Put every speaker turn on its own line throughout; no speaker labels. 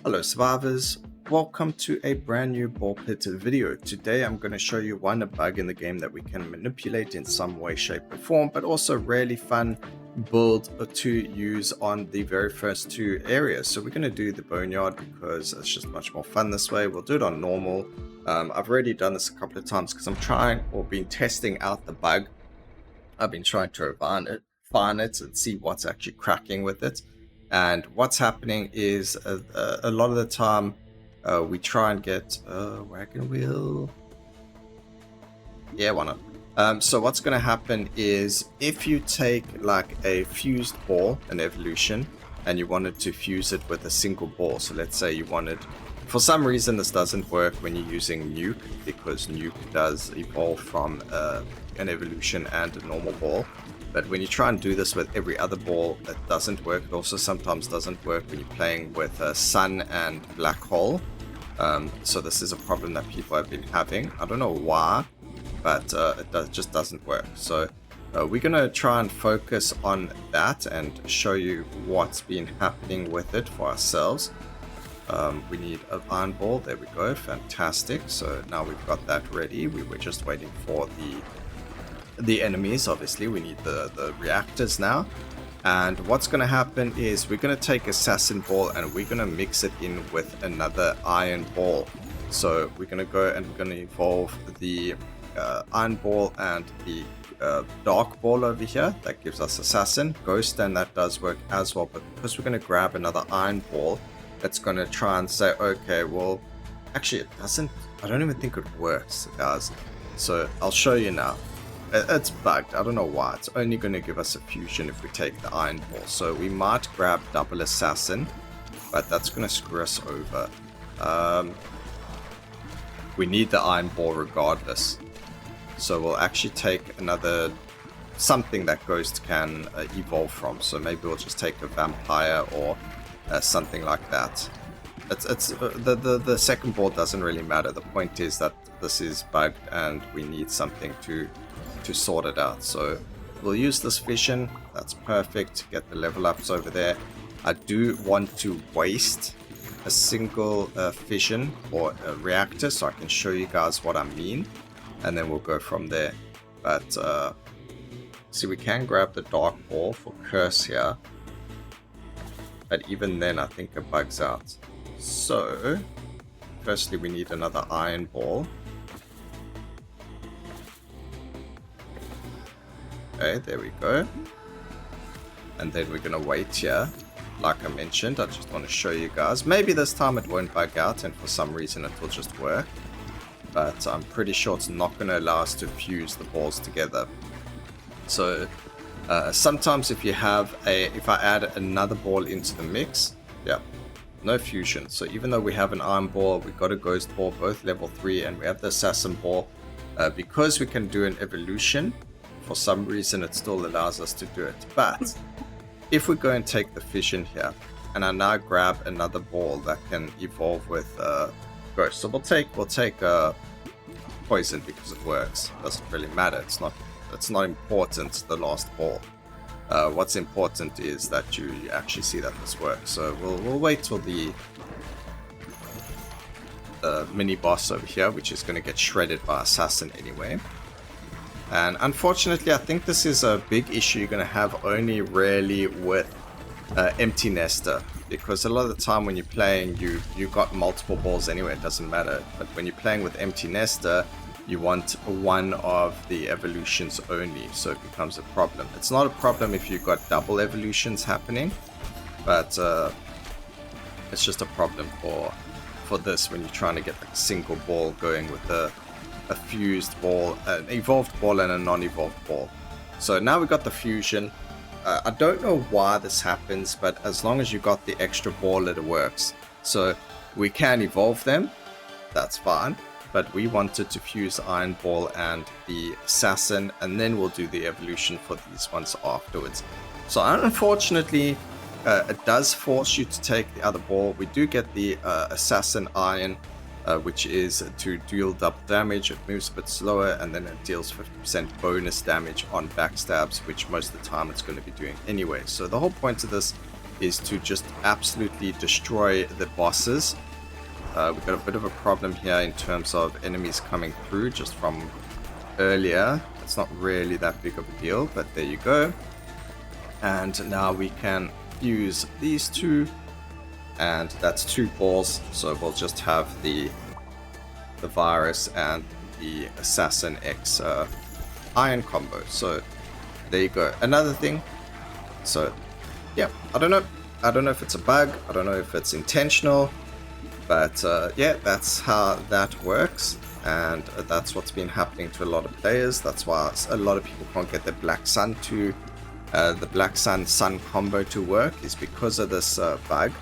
Hello survivors, welcome to a brand new ballxpit video. Today I'm going to show you a bug in the game that we can manipulate in some way, shape or form, but also really fun build to use on the very first two areas. So we're going to do the boneyard because it's just much more fun this way. We'll do it on normal. I've already done this a couple of times because I'm trying or been testing out the bug. I've been trying to refine it and see what's actually cracking with it. And what's happening is a lot of the time we try and get wagon wheel. Yeah, why not? So what's going to happen is if you take like a fused ball, an evolution, and you wanted to fuse it with a single ball. So let's say you wanted, for some reason this doesn't work when you're using nuke, because nuke does evolve from an evolution and a normal ball. But when you try and do this with every other ball, it doesn't work. It also sometimes doesn't work when you're playing with sun and black hole. So this is a problem that people have been having. I don't know why, but just doesn't work. So we're going to try and focus on that and show you what's been happening with it for ourselves. We need an iron ball. There we go. Fantastic. So now we've got that ready. We were just waiting for the enemies. Obviously we need the reactors now, and what's going to happen is we're going to take assassin ball and we're going to mix it in with another iron ball. So we're going to go and we're going to evolve the iron ball and the dark ball over here. That gives us assassin, ghost, and that does work as well. But because we're going to grab another iron ball, it's going to try and say, okay, well actually it doesn't, I don't even think it works, guys. So I'll show you now. It's bugged. I don't know why. It's only going to give us a fusion if we take the iron ball. So we might grab double assassin, but that's going to screw us over. We need the iron ball regardless. So we'll actually take another something that Ghost can evolve from. So maybe we'll just take a vampire or something like that. The second ball doesn't really matter. The point is that this is bugged and we need something to sort it out. So we'll use this fission. That's perfect. Get the level ups over there. I do want to waste a single fission or a reactor so I can show you guys what I mean, and then we'll go from there. But see, we can grab the dark ball for curse here, but even then I think it bugs out. So firstly we need another iron ball. Okay, there we go. And then we're going to wait here. Like I mentioned, I just want to show you guys. Maybe this time it won't bug out and for some reason it will just work. But I'm pretty sure it's not going to allow us to fuse the balls together. So sometimes if I add another ball into the mix, yeah, no fusion. So even though we have an iron ball, we've got a ghost ball, both level 3, and we have the assassin ball, because we can do an evolution, for some reason it still allows us to do it. But if we go and take the fission here, and I now grab another ball that can evolve with ghost. So we'll take poison because it works. Doesn't really matter. It's not important, the last ball. What's important is that you actually see that this works. So we'll wait till the mini boss over here, which is going to get shredded by assassin anyway. And unfortunately, I think this is a big issue you're going to have only really with empty nester, because a lot of the time when you're playing, you got multiple balls anyway, it doesn't matter. But when you're playing with empty nester, you want one of the evolutions only, so it becomes a problem. It's not a problem if you've got double evolutions happening, but it's just a problem for this when you're trying to get like a single ball going with a fused ball, an evolved ball and a non-evolved ball. So now we've got the fusion. I don't know why this happens, but as long as you got the extra ball, it works. So we can evolve them, that's fine, but we wanted to fuse iron ball and the assassin, and then we'll do the evolution for these ones afterwards. So unfortunately it does force you to take the other ball. We do get the assassin iron, which is to deal double damage. It moves a bit slower, and then it deals 50% bonus damage on backstabs, which most of the time it's going to be doing anyway. So the whole point of this is to just absolutely destroy the bosses. We've got a bit of a problem here in terms of enemies coming through just from earlier. It's not really that big of a deal, but there you go. And now we can use these two, and that's 2 balls, so we'll just have the virus and the Assassin X iron combo. So there you go. Another thing, so yeah, I don't know if it's a bug, I don't know if it's intentional, but yeah, that's how that works, and that's what's been happening to a lot of players. That's why a lot of people can't get the Black Sun to the Black Sun combo to work, is because of this bug.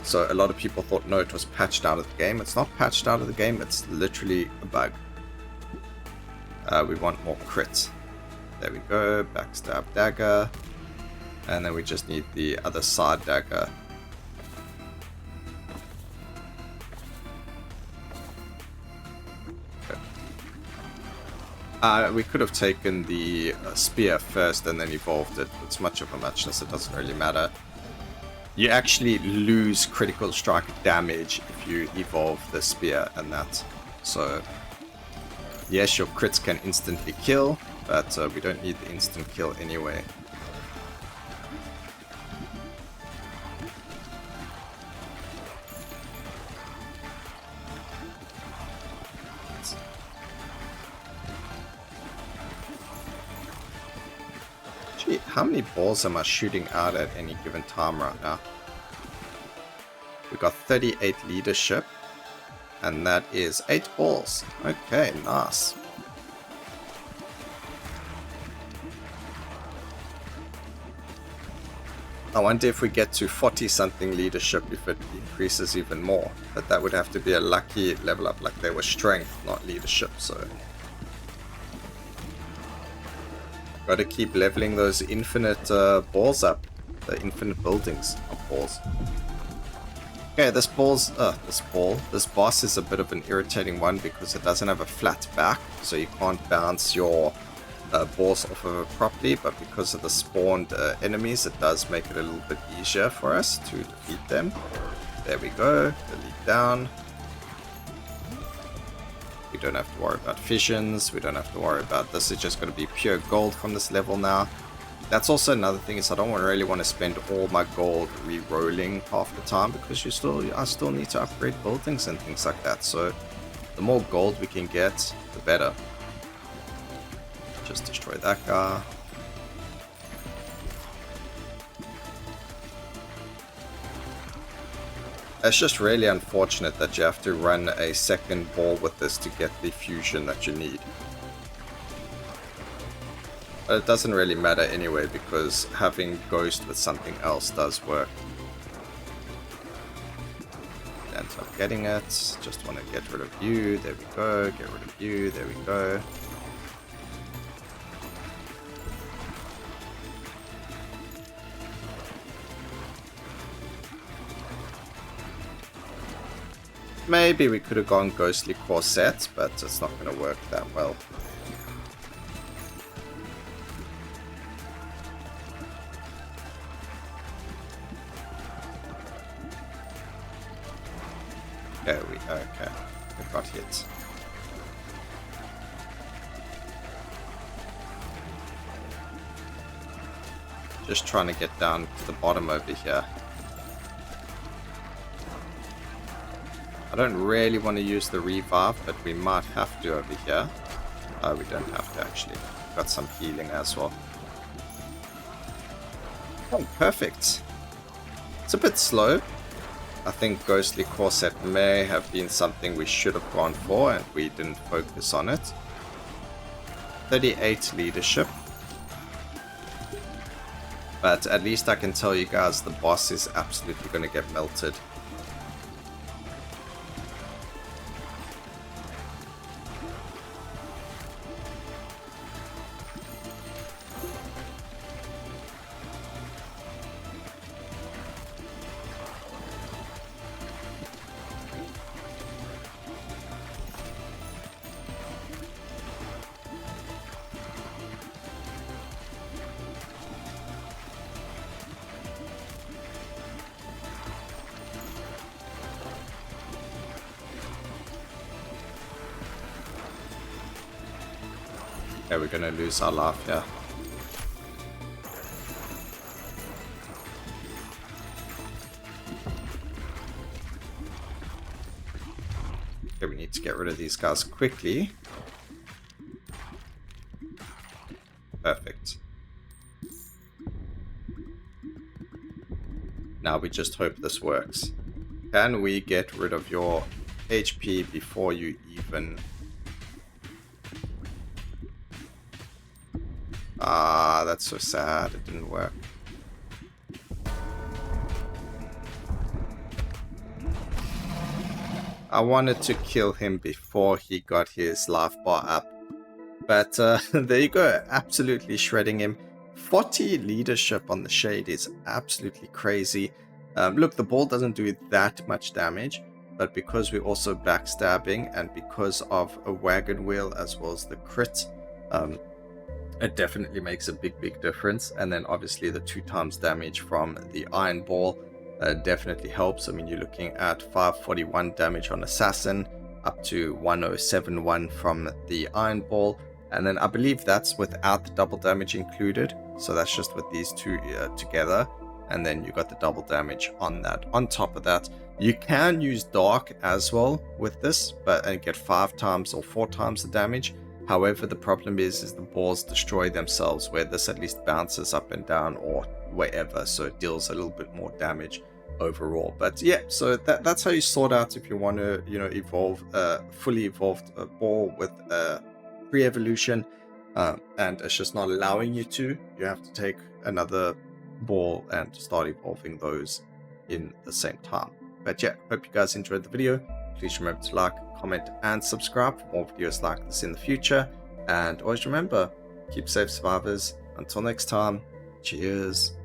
So a lot of people thought, no, it was patched out of the game. It's not patched out of the game, it's literally a bug. We want more crits. There we go, backstab dagger. And then we just need the other side dagger. We could have taken the spear first and then evolved it. It's much of a muchness, it doesn't really matter. You actually lose critical strike damage if you evolve the spear and that. So, yes, your crits can instantly kill, but we don't need the instant kill anyway. Gee, how many balls am I shooting out at any given time right now? We got 38 leadership, and that is 8 balls. Okay, nice. I wonder if we get to 40 something leadership, if it increases even more. But that would have to be a lucky level up, like they were strength, not leadership, so. Gotta keep leveling those infinite balls up. The infinite buildings of balls. Okay, this boss is a bit of an irritating one because it doesn't have a flat back, so you can't bounce your balls off of it properly, but because of the spawned enemies, it does make it a little bit easier for us to defeat them. There we go, delete down. We don't have to worry about fissions, we don't have to worry about this, it's just going to be pure gold from this level now. That's also another thing, is I don't really want to spend all my gold re-rolling half the time, because I still need to upgrade buildings and things like that, so the more gold we can get, the better. Just destroy that guy. It's just really unfortunate that you have to run a second ball with this to get the fusion that you need. But it doesn't really matter anyway, because having Ghost with something else does work. End up getting it. Just want to get rid of you. There we go. Get rid of you. There we go. Maybe we could have gone Ghostly Corset, but it's not going to work that well. Okay, we got hit. Just trying to get down to the bottom over here. I don't really want to use the revive, but we might have to over here. We don't have to actually. Got some healing as well. Oh, perfect. It's a bit slow. I think Ghostly Corset may have been something we should have gone for, and we didn't focus on it. 38 leadership. But at least I can tell you guys the boss is absolutely going to get melted. Okay, we're gonna lose our life here. Okay, we need to get rid of these guys quickly. Perfect. Now we just hope this works. Can we get rid of your HP before you even... Ah, that's so sad. It didn't work. I wanted to kill him before he got his life bar up. But there you go. Absolutely shredding him. 40 leadership on the Shade is absolutely crazy. Look, the ball doesn't do that much damage. But because we're also backstabbing and because of a wagon wheel as well as the crit, it definitely makes a big difference. And then obviously the 2 times damage from the iron ball definitely helps. I mean, you're looking at 541 damage on Assassin, up to 1071 from the iron ball. And then I believe that's without the double damage included. So that's just with these two together. And then you got the double damage on that. On top of that, you can use Dark as well with this, and get 5 times or 4 times the damage. However, the problem is the balls destroy themselves, where this at least bounces up and down or wherever. So it deals a little bit more damage overall. But yeah, so that's how you sort out if you want to, evolve a fully evolved ball with pre-evolution, and it's just not allowing you to. You have to take another ball and start evolving those in the same time. But yeah, hope you guys enjoyed the video. Please remember to like, comment, and subscribe for more videos like this in the future. And always remember, keep safe, survivors. Until next time, cheers.